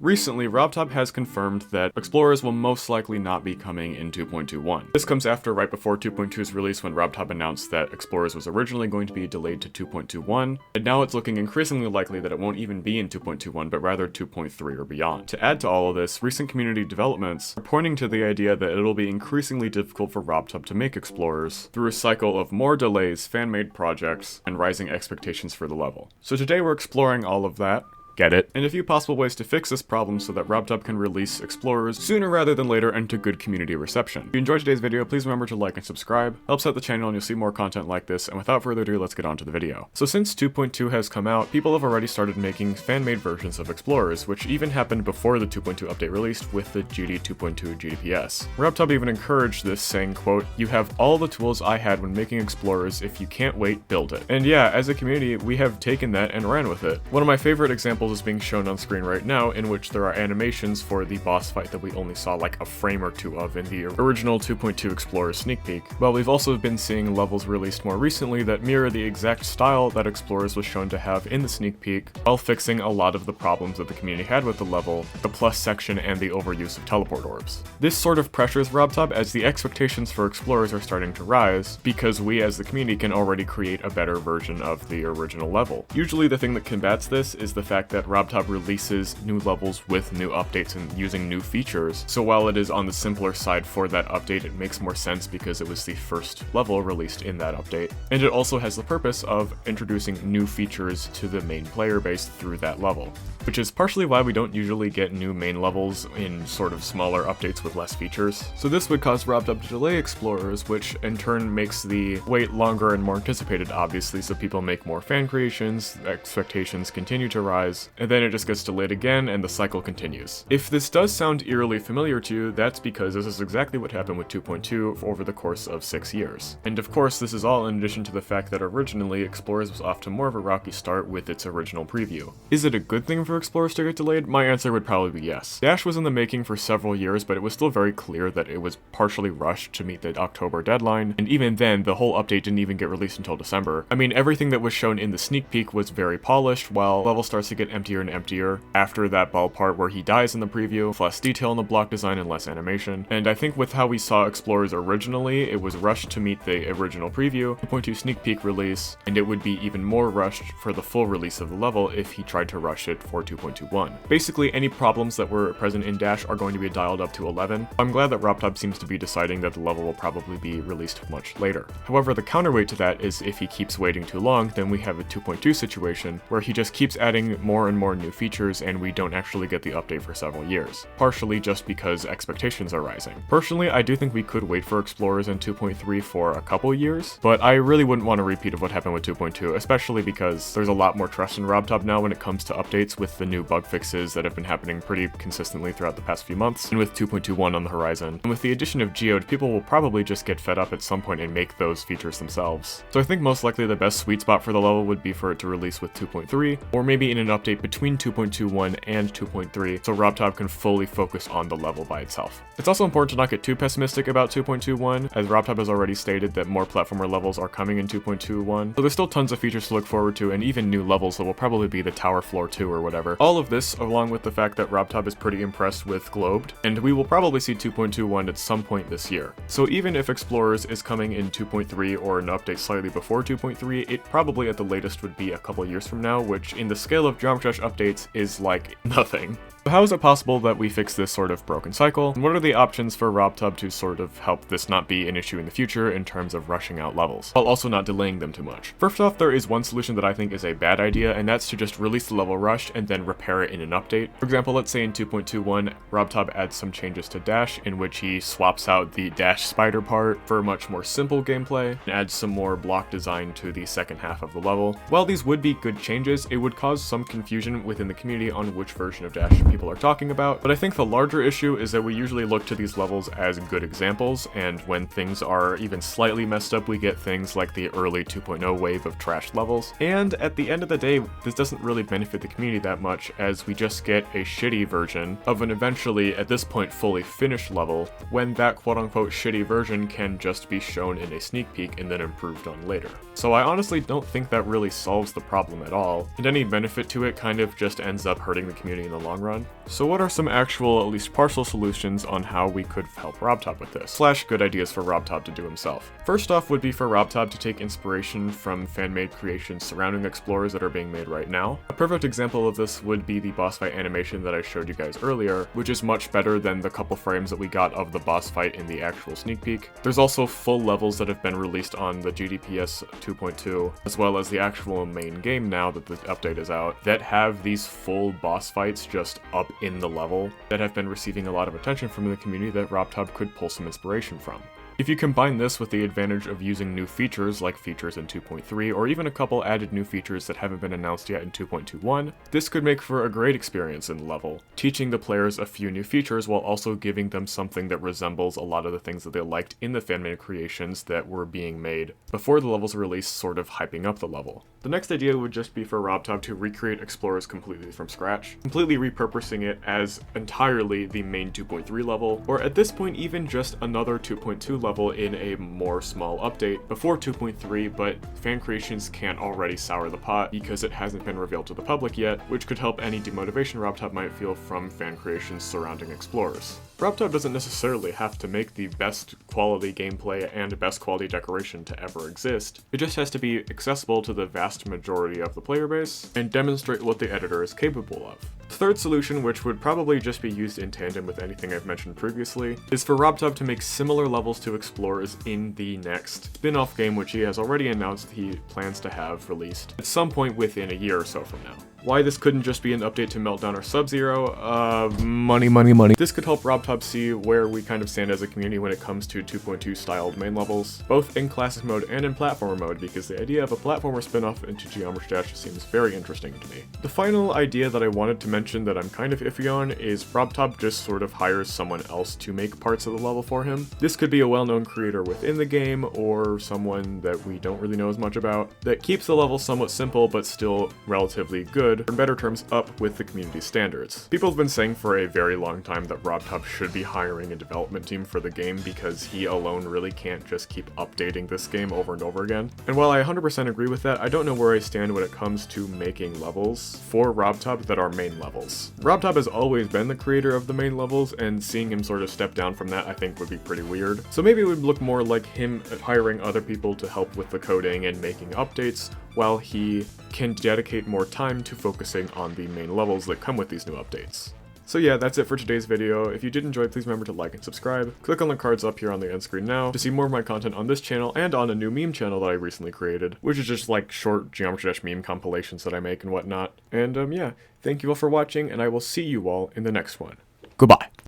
Recently, robtop has confirmed that Explorers will most likely not be coming in 2.21. This comes after right before 2.2's release when robtop announced that Explorers was originally going to be delayed to 2.21, and now it's looking increasingly likely that it won't even be in 2.21, but rather 2.3 or beyond. To add to all of this, recent community developments are pointing to the idea that it'll be increasingly difficult for robtop to make Explorers through a cycle of more delays, fan-made projects, and rising expectations for the level. So today we're exploring all of that. Get it? And a few possible ways to fix this problem so that robtop can release Explorers sooner rather than later and to good community reception. If you enjoyed today's video, please remember to like and subscribe. Helps out the channel and you'll see more content like this, and without further ado, let's get on to the video. So since 2.2 has come out, people have already started making fan-made versions of Explorers, which even happened before the 2.2 update released with the GD 2.2 GDPS. robtop even encouraged this, saying, quote, "You have all the tools I had when making Explorers. If you can't wait, build it." And yeah, as a community, we have taken that and ran with it. One of my favorite examples is being shown on screen right now, in which there are animations for the boss fight that we only saw like a frame or two of in the original 2.2 Explorer sneak peek. Well, we've also been seeing levels released more recently that mirror the exact style that Explorers was shown to have in the sneak peek, while fixing a lot of the problems that the community had with the level, the plus section, and the overuse of teleport orbs. This sort of pressures robtop as the expectations for Explorers are starting to rise, because we as the community can already create a better version of the original level. Usually the thing that combats this is the fact that robtop releases new levels with new updates and using new features, so while it is on the simpler side for that update, it makes more sense because it was the first level released in that update, and it also has the purpose of introducing new features to the main player base through that level, which is partially why we don't usually get new main levels in sort of smaller updates with less features. So this would cause robtop to delay Explorers, which in turn makes the wait longer and more anticipated, obviously, so people make more fan creations, expectations continue to rise, and then it just gets delayed again and the cycle continues. If this does sound eerily familiar to you, that's because this is exactly what happened with 2.2 over the course of 6 years. And of course, this is all in addition to the fact that originally Explorers was off to more of a rocky start with its original preview. Is it a good thing for Explorers to get delayed? My answer would probably be yes. Dash was in the making for several years, but it was still very clear that it was partially rushed to meet the October deadline, and even then, the whole update didn't even get released until December. I mean, everything that was shown in the sneak peek was very polished, while level starts to get emptier and emptier after that ball part where he dies in the preview, with less detail in the block design and less animation. And I think with how we saw Explorers originally, it was rushed to meet the original preview, 2.2 sneak peek release, and it would be even more rushed for the full release of the level if he tried to rush it for 2.21. Basically, any problems that were present in Dash are going to be dialed up to 11. I'm glad that robtop seems to be deciding that the level will probably be released much later. However, the counterweight to that is if he keeps waiting too long, then we have a 2.2 situation where he just keeps adding more and more new features and we don't actually get the update for several years, partially just because expectations are rising. Personally, I do think we could wait for Explorers in 2.3 for a couple years, but I really wouldn't want a repeat of what happened with 2.2, especially because there's a lot more trust in robtop now when it comes to updates with the new bug fixes that have been happening pretty consistently throughout the past few months, and with 2.21 on the horizon. And with the addition of Geode, people will probably just get fed up at some point and make those features themselves. So I think most likely the best sweet spot for the level would be for it to release with 2.3, or maybe in an update between 2.21 and 2.3, so robtop can fully focus on the level by itself. It's also important to not get too pessimistic about 2.21, as robtop has already stated that more platformer levels are coming in 2.21, so there's still tons of features to look forward to and even new levels that will probably be the Tower Floor 2 or whatever. All of this, along with the fact that robtop is pretty impressed with Globed, and we will probably see 2.21 at some point this year. So even if Explorers is coming in 2.3 or an update slightly before 2.3, it probably at the latest would be a couple years from now, which in the scale of Geometry Dash updates is like nothing. So how is it possible that we fix this sort of broken cycle? And what are the options for robtop to sort of help this not be an issue in the future in terms of rushing out levels, while also not delaying them too much? First off, there is one solution that I think is a bad idea, and that's to just release the level rushed and then repair it in an update. For example, let's say in 2.21, robtop adds some changes to Dash, in which he swaps out the Dash spider part for a much more simple gameplay, and adds some more block design to the second half of the level. While these would be good changes, it would cause some confusion within the community on which version of Dash people are talking about, but I think the larger issue is that we usually look to these levels as good examples, and when things are even slightly messed up, we get things like the early 2.0 wave of trashed levels, and at the end of the day, this doesn't really benefit the community that much, as we just get a shitty version of an eventually, at this point, fully finished level, when that quote-unquote shitty version can just be shown in a sneak peek and then improved on later. So I honestly don't think that really solves the problem at all, and any benefit to it kind of just ends up hurting the community in the long run. run. So what are some actual, at least partial solutions on how we could help robtop with this, / good ideas for robtop to do himself? First off would be for robtop to take inspiration from fan-made creations surrounding explorers that are being made right now. A perfect example of this would be the boss fight animation that I showed you guys earlier, which is much better than the couple frames that we got of the boss fight in the actual sneak peek. There's also full levels that have been released on the GDPS 2.2, as well as the actual main game now that the update is out, that have these full boss fights just up in the level that have been receiving a lot of attention from the community that robtop could pull some inspiration from. If you combine this with the advantage of using new features like features in 2.3 or even a couple added new features that haven't been announced yet in 2.21, this could make for a great experience in the level, teaching the players a few new features while also giving them something that resembles a lot of the things that they liked in the fan-made creations that were being made before the level's release, sort of hyping up the level. The next idea would just be for robtop to recreate explorers completely from scratch, completely repurposing it as entirely the main 2.3 level, or at this point even just another 2.2 level in a more small update before 2.3, but fan creations can't already sour the pot because it hasn't been revealed to the public yet, which could help any demotivation robtop might feel from fan creations surrounding explorers. robtop doesn't necessarily have to make the best quality gameplay and best quality decoration to ever exist, it just has to be accessible to the vast majority of the player base and demonstrate what the editor is capable of. The third solution, which would probably just be used in tandem with anything I've mentioned previously, is for robtop to make similar levels to explorers in the next spin-off game, which he has already announced he plans to have released at some point within a year or so from now. Why this couldn't just be an update to Meltdown or Sub-Zero? Money. This could help robtop see where we kind of stand as a community when it comes to 2.2 styled main levels, both in classic mode and in platformer mode, because the idea of a platformer spin-off into Geometry Dash seems very interesting to me. The final idea that I wanted to mention that I'm kind of iffy on is robtop just sort of hires someone else to make parts of the level for him. This could be a well-known creator within the game, or someone that we don't really know as much about, that keeps the level somewhat simple but still relatively good, or in better terms, up with the community standards. People have been saying for a very long time that robtop should be hiring a development team for the game because he alone really can't just keep updating this game over and over again. And while I 100% agree with that, I don't know where I stand when it comes to making levels for robtop that are main levels. robtop has always been the creator of the main levels, and seeing him sort of step down from that I think would be pretty weird. So maybe it would look more like him hiring other people to help with the coding and making updates, while he can dedicate more time to focusing on the main levels that come with these new updates. So yeah, that's it for today's video. If you did enjoy, please remember to like and subscribe. Click on the cards up here on the end screen now to see more of my content on this channel and on a new meme channel that I recently created, which is just like short Geometry Dash meme compilations that I make and whatnot. And yeah, thank you all for watching, and I will see you all in the next one. Goodbye.